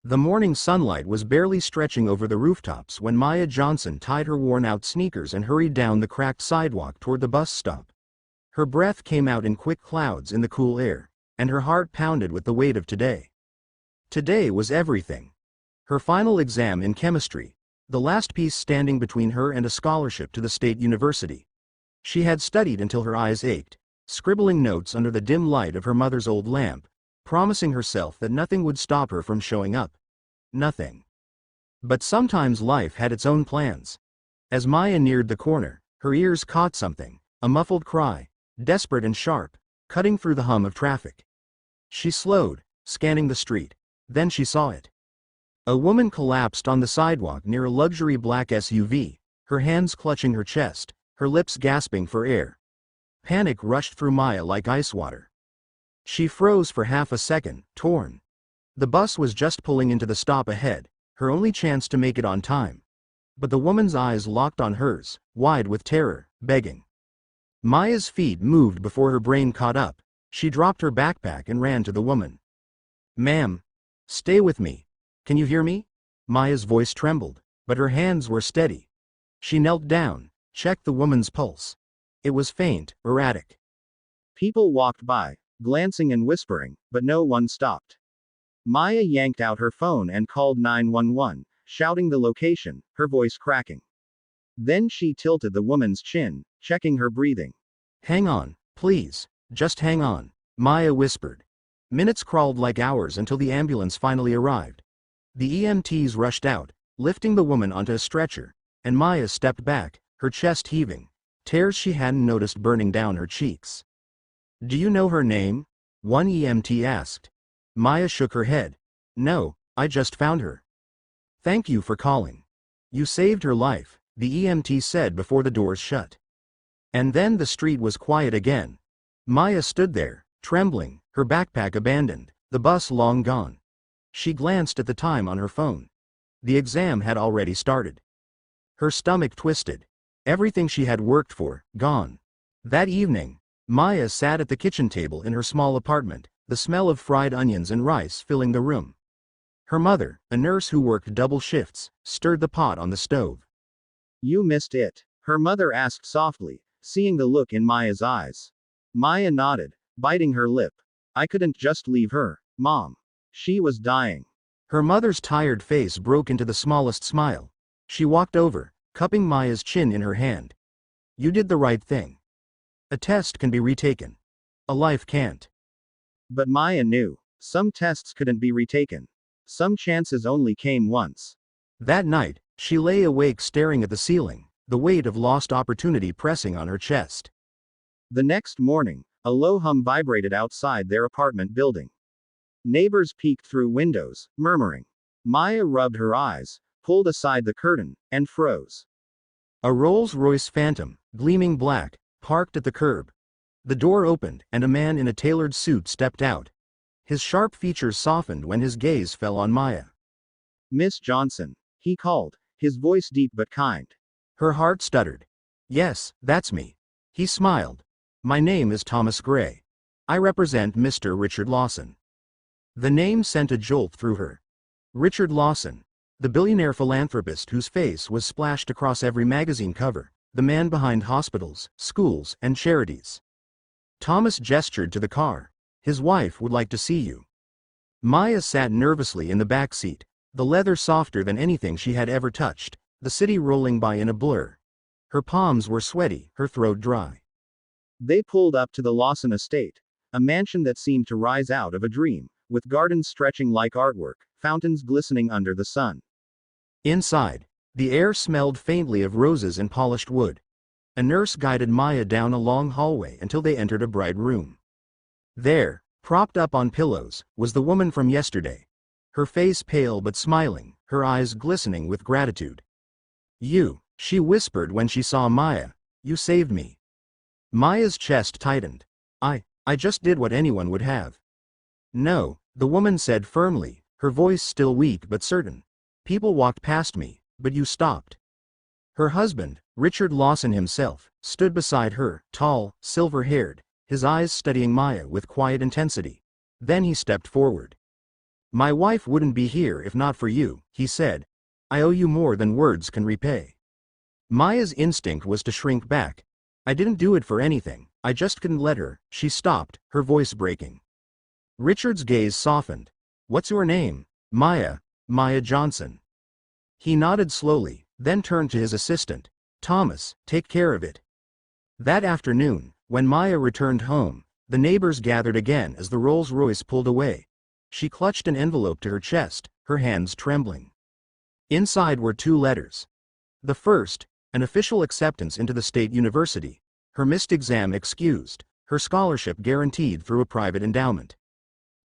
The morning sunlight was barely stretching over the rooftops when Maya Johnson tied her worn-out sneakers and hurried down the cracked sidewalk toward the bus stop. Her breath came out in quick clouds in the cool air, and her heart pounded with the weight of today. Today was everything. Her final exam in chemistry, the last piece standing between her and a scholarship to the state university. She had studied until her eyes ached, scribbling notes under the dim light of her mother's old lamp, promising herself that nothing would stop her from showing up. Nothing. But sometimes life had its own plans. As Maya neared the corner, her ears caught something, a muffled cry, desperate and sharp, cutting through the hum of traffic. She slowed, scanning the street. Then she saw it. A woman collapsed on the sidewalk near a luxury black SUV, her hands clutching her chest, her lips gasping for air. Panic rushed through Maya like ice water. She froze for half a second, torn. The bus was just pulling into the stop ahead, her only chance to make it on time. But the woman's eyes locked on hers, wide with terror, begging. Maya's feet moved before her brain caught up. She dropped her backpack and ran to the woman. "Ma'am, stay with me. Can you hear me?" Maya's voice trembled, but her hands were steady. She knelt down, checked the woman's pulse. It was faint, erratic. People walked by, glancing and whispering, but no one stopped. Maya yanked out her phone and called 911, shouting the location, her voice cracking. Then she tilted the woman's chin, checking her breathing. "Hang on, please, just hang on," Maya whispered. Minutes crawled like hours until the ambulance finally arrived. The EMTs rushed out, lifting the woman onto a stretcher, and Maya stepped back, her chest heaving, tears she hadn't noticed burning down her cheeks. "Do you know her name?" one EMT asked. Maya shook her head. "No, I just found her." "Thank you for calling. You saved her life," the EMT said before the doors shut. And then the street was quiet again. Maya stood there, trembling, her backpack abandoned, the bus long gone. She glanced at the time on her phone. The exam had already started. Her stomach twisted. Everything she had worked for, gone. That evening, Maya sat at the kitchen table in her small apartment, the smell of fried onions and rice filling the room. Her mother, a nurse who worked double shifts, stirred the pot on the stove. "You missed it?" her mother asked softly, seeing the look in Maya's eyes. Maya nodded, biting her lip. "I couldn't just leave her, Mom. She was dying." Her mother's tired face broke into the smallest smile. She walked over, cupping Maya's chin in her hand. "You did the right thing. A test can be retaken. A life can't." But Maya knew. Some tests couldn't be retaken. Some chances only came once. That night, she lay awake staring at the ceiling, the weight of lost opportunity pressing on her chest. The next morning, a low hum vibrated outside their apartment building. Neighbors peeked through windows, murmuring. Maya rubbed her eyes, pulled aside the curtain, and froze. A Rolls-Royce Phantom, gleaming black, parked at the curb. The door opened, and a man in a tailored suit stepped out. His sharp features softened when his gaze fell on Maya. "Miss Johnson," he called, his voice deep but kind. Her heart stuttered. "Yes, that's me." He smiled. "My name is Thomas Gray. I represent Mr. Richard Lawson." The name sent a jolt through her. Richard Lawson, the billionaire philanthropist whose face was splashed across every magazine cover, the man behind hospitals, schools, and charities. Thomas gestured to the car. "His wife would like to see you." Maya sat nervously in the back seat, the leather softer than anything she had ever touched, the city rolling by in a blur. Her palms were sweaty, her throat dry. They pulled up to the Lawson estate, a mansion that seemed to rise out of a dream, with gardens stretching like artwork, fountains glistening under the sun. Inside, the air smelled faintly of roses and polished wood. A nurse guided Maya down a long hallway until they entered a bright room. There, propped up on pillows, was the woman from yesterday. Her face pale but smiling, her eyes glistening with gratitude. "You," she whispered when she saw Maya. "You saved me." Maya's chest tightened. I just did what anyone would have." "No," the woman said firmly, her voice still weak but certain. "People walked past me, but you stopped." Her husband, Richard Lawson himself, stood beside her, tall, silver-haired, his eyes studying Maya with quiet intensity. Then he stepped forward. My wife wouldn't be here if not for you, he said. I owe you more than words can repay. Maya's instinct was to shrink back. I didn't do it for anything, I just couldn't let her. She stopped, her voice breaking. Richard's gaze softened. What's your name? Maya Johnson. He nodded slowly, then turned to his assistant. Thomas, take care of it. That afternoon, when Maya returned home, the neighbors gathered again as the Rolls-Royce pulled away. She clutched an envelope to her chest, her hands trembling. Inside were 2 letters. The first, an official acceptance into the state university, her missed exam excused, her scholarship guaranteed through a private endowment.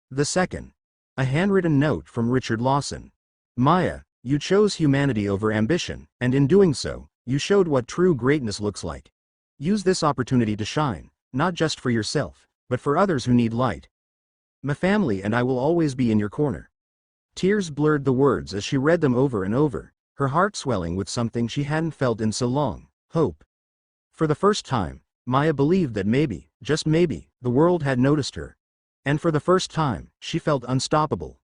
The second, a handwritten note from Richard Lawson. Maya, you chose humanity over ambition, and in doing so, you showed what true greatness looks like. Use this opportunity to shine, not just for yourself, but for others who need light. My family and I will always be in your corner. Tears blurred the words as she read them over and over, her heart swelling with something she hadn't felt in so long, hope. For the first time, Maya believed that maybe, just maybe, the world had noticed her. And for the first time, she felt unstoppable,